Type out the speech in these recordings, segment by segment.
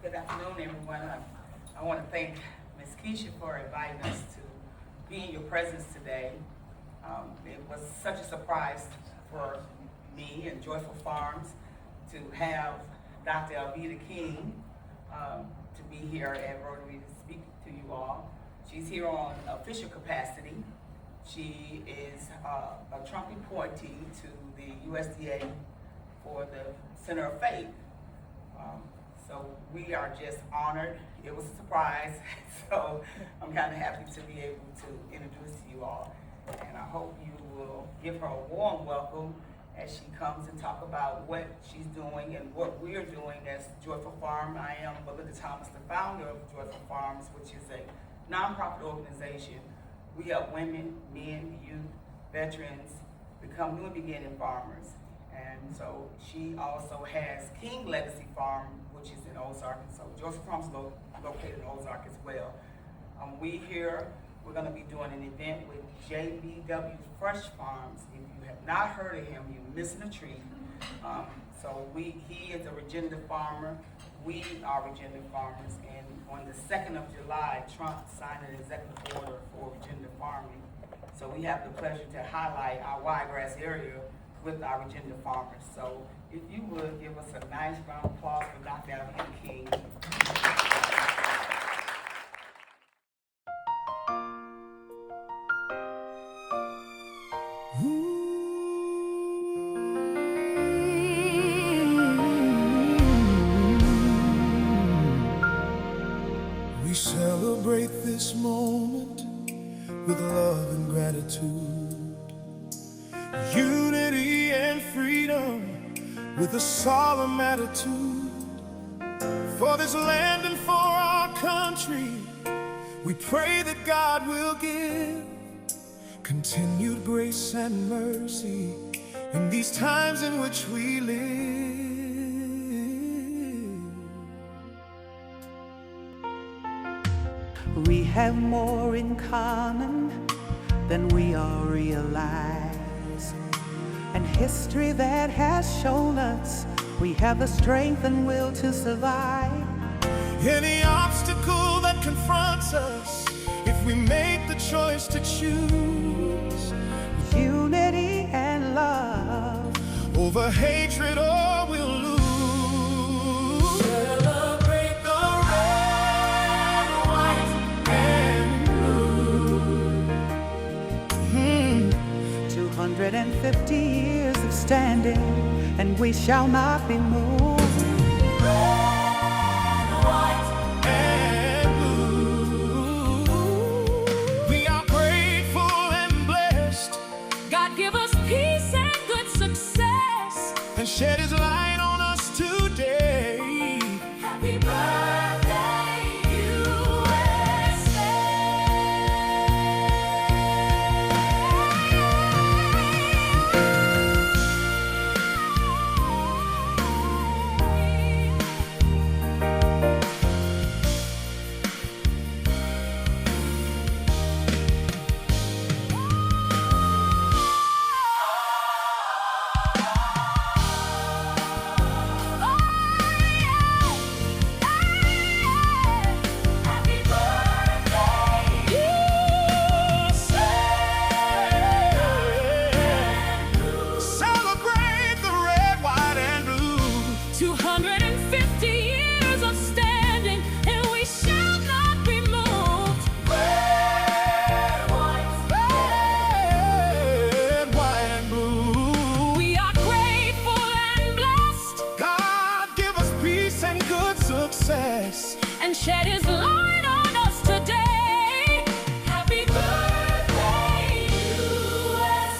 Good afternoon, everyone. I want to thank Ms. Keisha for inviting us to be in your presence today. It was such a surprise for me and Joyful Farms to have Dr. Alveda King to be here at Rotary to speak to you all. She's here on official capacity. She is a Trump appointee to the USDA for the Center of Faith. So we are just honored. It was a surprise, so I'm kind of happy to be able to introduce to you all. And I hope you will give her a warm welcome as she comes and talk about what she's doing and what we're doing as Joyful Farm. I am Belinda Thomas, the founder of Joyful Farms, which is a nonprofit organization. We help women, men, youth, veterans become new and beginning farmers. And so she also has King Legacy Farm, which is in Ozark. And so Joyful Farms is located in Ozark as well. We're going to be doing an event with JBW Fresh Farms. If you have not heard of him, you're missing a treat. He is a regenerative farmer. We are regenerative farmers. And on the 2nd of July, Trump signed an executive order for regenerative farming. So we have the pleasure to highlight our wiregrass area with our regenerative farmers. So if you would give us a nice round of applause for Dr. Alveda King. We celebrate this moment with love and gratitude, unity and freedom with a solemn attitude. For this land and for our country, we pray that God will give continued grace and mercy in these times in which we live. We have more in common than we all realize, and history that has shown us we have the strength and will to survive any obstacle that confronts us if we make the choice to choose unity and love over hatred, or we'll lose. Celebrate the red, white, and blue. 250 years of standing, and we shall not be moved. Red, white, and blue. We are grateful and blessed. God give us peace and good success, And shed His light on us today. happy birthday USA. Happy birthday Celebrate the red, white, and blue. 250 years of standing, and we shall not be moved. Red, white, and blue. We are grateful and blessed, God give us peace and good success. and shed His light on us today. Happy birthday USA.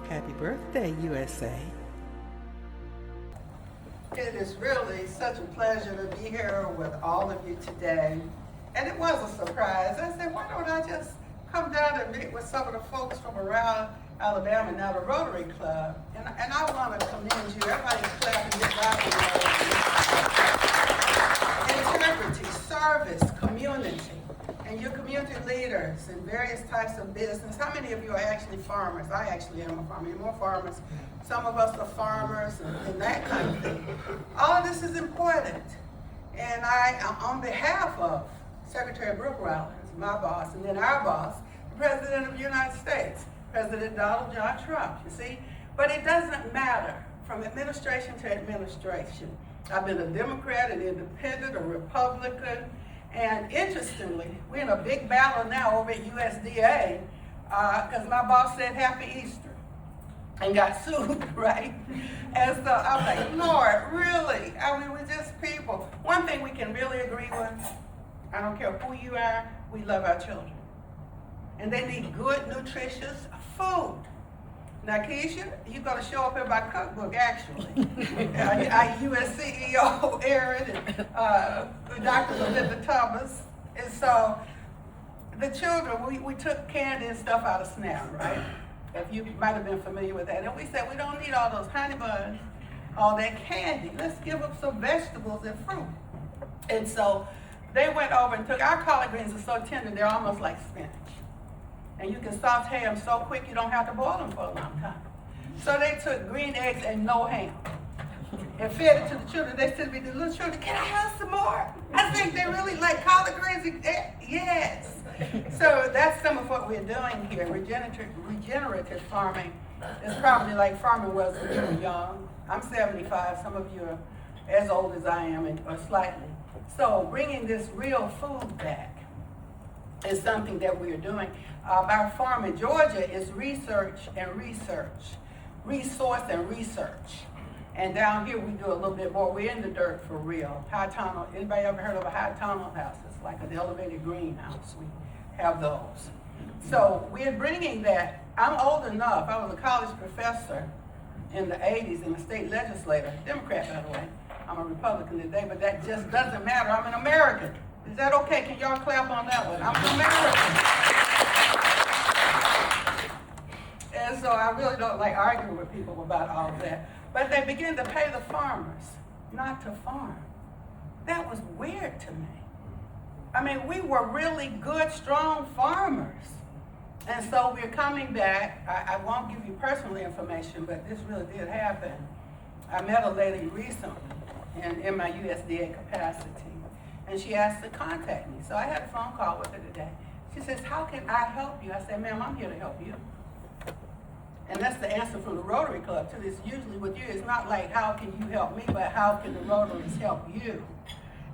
Happy birthday, USA. It is really such a pleasure to be here with all of you today. And it was a surprise. I said, why don't I just come down and meet with some of the folks from around Alabama, now the Rotary Club. And I want to commend you. Everybody clap and get loud. Integrity, service, community. And your community leaders leaders in various types of business. How many of you are actually farmers? I actually am a farmer. You're more farmers. Some of us are farmers and that kind of thing. All of this is important. And on behalf of Secretary Brooke Rollins, my boss, and then our boss, the President of the United States, President Donald John Trump, you see? But it doesn't matter from administration to administration. I've been a Democrat, an independent, a Republican, and interestingly, we're in a big battle now over at USDA because my boss said Happy Easter and got sued, right? And so I'm like, Lord, really? I mean, we're just people. One thing we can really agree with, I don't care who you are, we love our children. And they need good, nutritious food. Now, Keisha, you're going to show up in my cookbook, actually. Our U.S. CEO, Aaron, and Dr. Alveda Thomas. And so the children, we took candy and stuff out of SNAP, right? If you might have been familiar with that. And we said, we don't need all those honey buns, all that candy. Let's give them some vegetables and fruit. And so they went over and took, our collard greens are so tender, they're almost like spinach. And you can saute them so quick you don't have to boil them for a long time. So they took green eggs and no ham and fed it to the children. They said to me, the little children, can I have some more? I think they really like collard greens. Yes. So that's some of what we're doing here. Regenerative farming is probably like farming was when you were young. I'm 75. Some of you are as old as I am or slightly. So bringing this real food back is something that we're doing. Our farm in Georgia is resource and research. And down here we do a little bit more. We're in the dirt for real. High tunnel. Anybody ever heard of a high tunnel house? It's like an elevated greenhouse. We have those. So we're bringing that. I'm old enough. I was a college professor in the 80s and a state legislator. Democrat, by the way. I'm a Republican today, but that just doesn't matter. I'm an American. Is that okay? Can y'all clap on that one? I'm an American. And so I really don't like arguing with people about all of that. But they begin to pay the farmers not to farm. That was weird to me. I mean, we were really good, strong farmers. And so we're coming back. I won't give you personal information, but this really did happen. I met a lady recently in my USDA capacity, and she asked to contact me. So I had a phone call with her today. She says, how can I help you? I said, ma'am, I'm here to help you. And that's the answer from the Rotary Club too. It's usually with you. It's not like, how can you help me, but how can the Rotaries help you?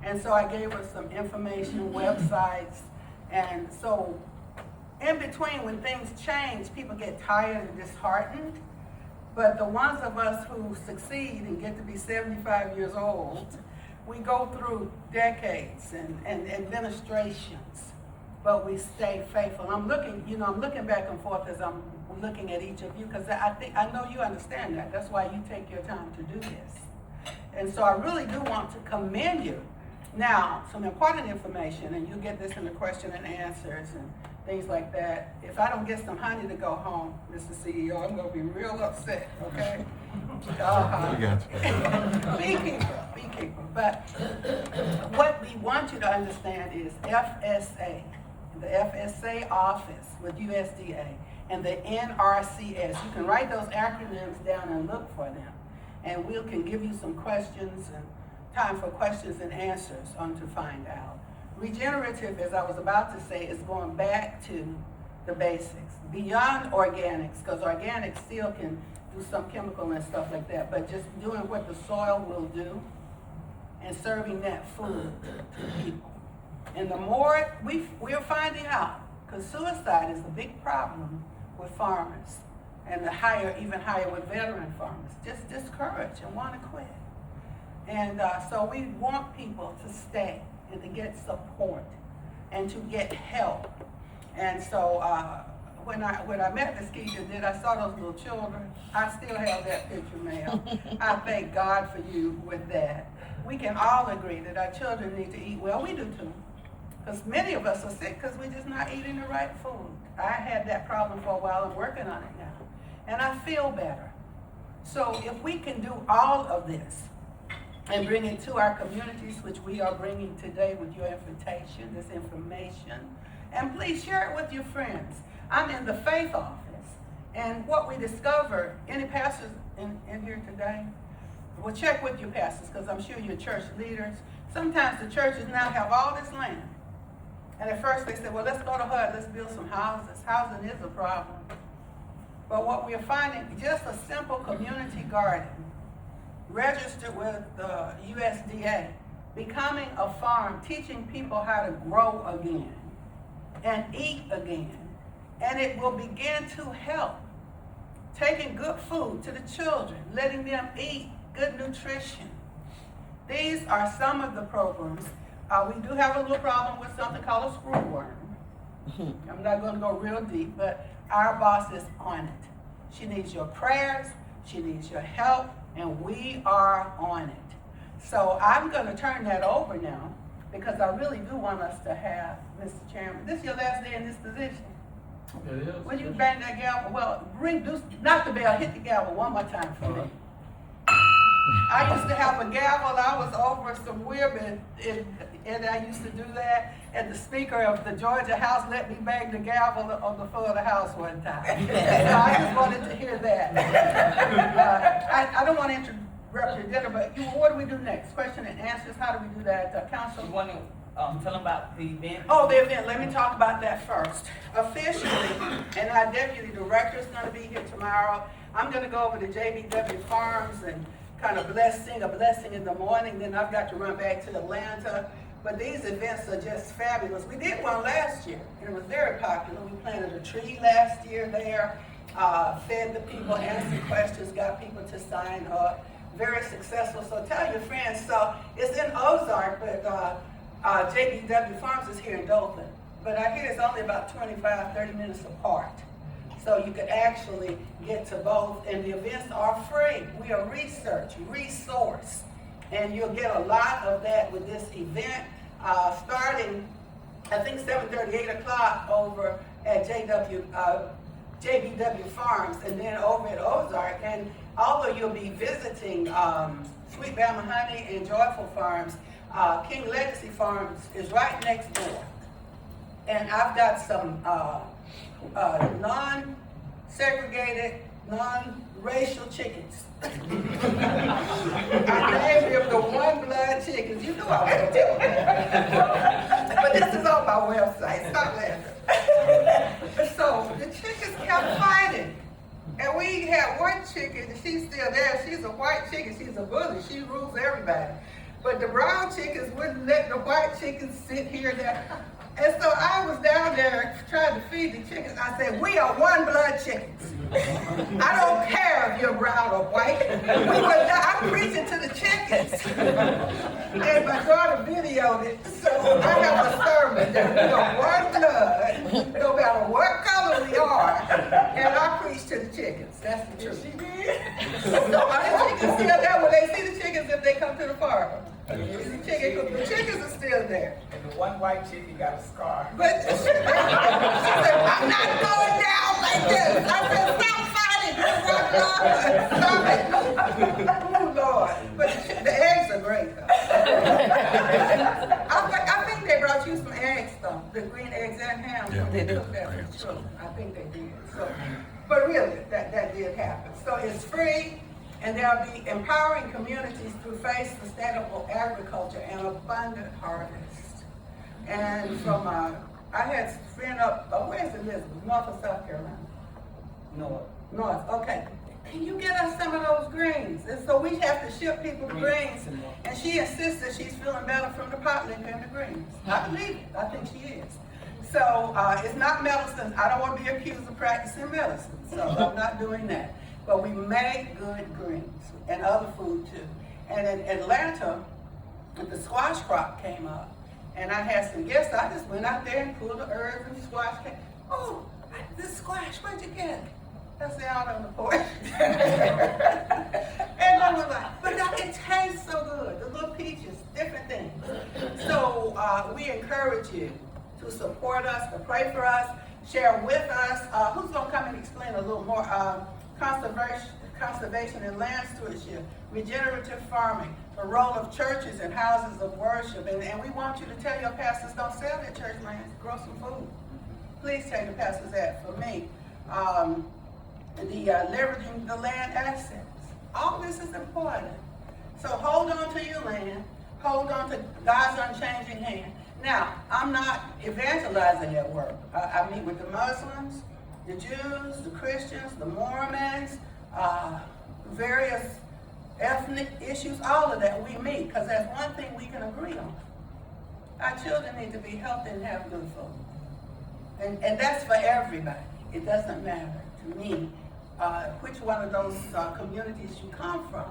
And so I gave her some information, websites, and so in between when things change, people get tired and disheartened. But the ones of us who succeed and get to be 75 years old, we go through decades and administrations, but we stay faithful. I'm looking back and forth as I'm looking at each of you, because I know you understand that. That's why you take your time to do this. And so I really do want to commend you. Now, some important information, and you'll get this in the question and answers and things like that. If I don't get some honey to go home, Mr. CEO, I'm going to be real upset, okay? Beekeeper. But what we want you to understand is FSA, the FSA office with USDA, and the NRCS. You can write those acronyms down and look for them. And we can give you some questions and time for questions and answers on to find out. Regenerative, as I was about to say, is going back to the basics, beyond organics, because organics still can do some chemical and stuff like that, but just doing what the soil will do and serving that food to people. And the more we're finding out, because suicide is a big problem with farmers, and even higher with veteran farmers, just discouraged and want to quit. And so we want people to stay and to get support and to get help. And so when I met Ms. Keisha, I saw those little children. I still have that picture, ma'am. I thank God for you with that. We can all agree that our children need to eat well. We do too. Because many of us are sick because we're just not eating the right food. I had that problem for a while. I'm working on it now. And I feel better. So if we can do all of this and bring it to our communities, which we are bringing today with your invitation, this information, And please share it with your friends. I'm in the faith office. And what we discovered, any pastors in here today? Well, check with your pastors, because I'm sure you're church leaders. Sometimes the churches now have all this land. And at first they said, well, let's go to HUD, let's build some houses. Housing is a problem. But what we're finding, just a simple community garden, registered with the USDA, becoming a farm, teaching people how to grow again and eat again. And it will begin to help. Taking good food to the children, letting them eat good nutrition. These are some of the programs. We do have a little problem with something called a screwworm. I'm not going to go real deep, but our boss is on it. She needs your prayers, she needs your help, and we are on it. So I'm going to turn that over now, because I really do want us to have, Mr. Chairman, this is your last day in this position. It is. When you bang that gavel, well, not the bell, hit the gavel one more time for me. I used to have a gavel. I was over some women, and I used to do that. And the Speaker of the Georgia House let me bang the gavel on the floor of the House one time. So I just wanted to hear that. I don't want to interrupt your dinner, but what do we do next? Question and answers. How do we do that, Council? You want to tell them about the event? Oh, the event. Let me talk about that first. Officially, and our Deputy Director is going to be here tomorrow. I'm going to go over to JBW Farms and kind of sing a blessing in the morning. Then I've got to run back to Atlanta. But these events are just fabulous. We did one last year, and it was very popular. We planted a tree last year there, fed the people, answered questions, got people to sign up. Very successful. So tell your friends. So it's in Ozark, but JBW Farms is here in Dothan. But I hear it's only about 25, 30 minutes apart. So you could actually get to both, and the events are free. We are resource, and you'll get a lot of that with this event, starting, I think 7:30, 8 o'clock over at JBW Farms, and then over at Ozark. And although you'll be visiting Sweet Bama Honey and Joyful Farms, King Legacy Farms is right next door. And I've got some non-segregated, non-racial chickens. I named them the one-blood chickens. You know I would tell that. But this is on my website. Stop laughing. So the chickens kept fighting. And we had one chicken, she's still there. She's a white chicken. She's a bully. She rules everybody. But the brown chickens wouldn't let the white chickens sit here and there. And so I was down there trying to feed the chickens. I said, we are one blood chickens. I don't care if you're brown or white. I'm preaching to the chickens. And my daughter videoed it. So I have a sermon that we are one blood, no matter what color we are. And I preach to the chickens. That's the truth. So are the chickens still there? Will they see the chickens if they come to the farm? The chickens are still there. And the one white chicken got a scar. But she said, I'm not going down like this. I said, stop fighting. Stop it. Oh, Lord. But the eggs are great, though. I think they brought you some eggs, though. The green eggs and ham. Yeah, They we did. cooked that for children. I think they did. So, but really, that did happen. So it's free. And there'll be empowering communities through faith, sustainable agriculture, and abundant harvest. And from, I had a friend up, where's Elizabeth? North or South Carolina? North, okay. Can you get us some of those greens? And so we have to ship people greens. And she insists that she's feeling better from the pot liquor and the greens. I believe it. I think she is. So it's not medicine. I don't want to be accused of practicing medicine. So I'm not doing that. But we make good greens and other food too. And in Atlanta, the squash crop came up. And I had some guests. I just went out there and pulled the herbs and squash came. Oh, this squash, where'd you get it? I said, out on the porch. And I was like, but it tastes so good. The little peaches, different things. So we encourage you to support us, to pray for us, share with us. Who's going to come and explain a little more? Conservation and land stewardship, regenerative farming, the role of churches and houses of worship. And we want you to tell your pastors, don't sell their church lands, grow some food. Please tell your pastors that for me. Leveraging the land assets. All this is important. So hold on to your land. Hold on to God's unchanging hand. Now, I'm not evangelizing at work. I meet with the Muslims, the Jews, the Christians, the Mormons, various ethnic issues, all of that we meet, because that's one thing we can agree on. Our children need to be healthy and have good food. And that's for everybody. It doesn't matter to me which one of those communities you come from.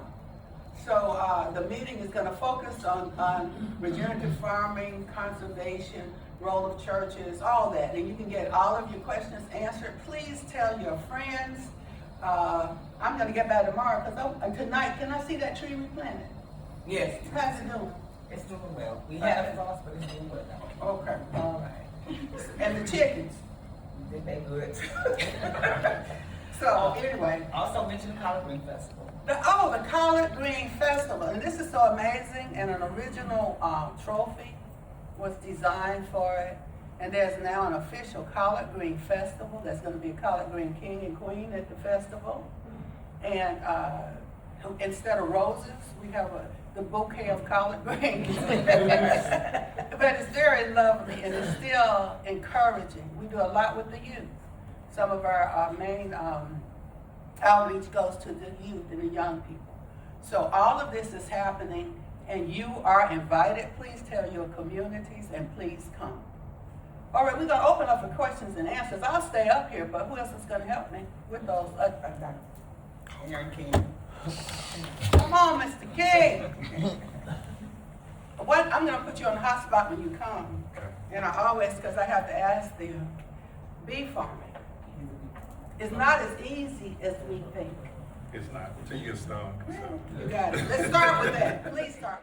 So the meeting is going to focus on regenerative farming, conservation, role of churches, all that. And you can get all of your questions answered. Please tell your friends. I'm going to get back tomorrow because tonight, can I see that tree replanted? Yes. How's it doing? It's doing well. We had frost, but it's doing well now. Okay, all right. And the chickens? They're good. So anyway. Also mention the Collard Green Festival. The Collard Green Festival. And this is so amazing. And an original trophy was designed for it. And there's now an official Collard Green Festival. There's going to be a Collard Green King and Queen at the festival. And instead of roses, we have the bouquet of collard greens. But it's very lovely and it's still encouraging. We do a lot with the youth. Some of our main outreach goes to the youth and the young people. So all of this is happening and you are invited. Please tell your communities and please come. All right, we're going to open up for questions and answers. I'll stay up here, but who else is going to help me with those? Aaron King. Come on, Mr. King. I'm going to put you on the hot spot when you come. And I always, because I have to ask them, bee farming. It's not as easy as we think. It's not, until you get stung. So. You got it. Let's start with that. Please start.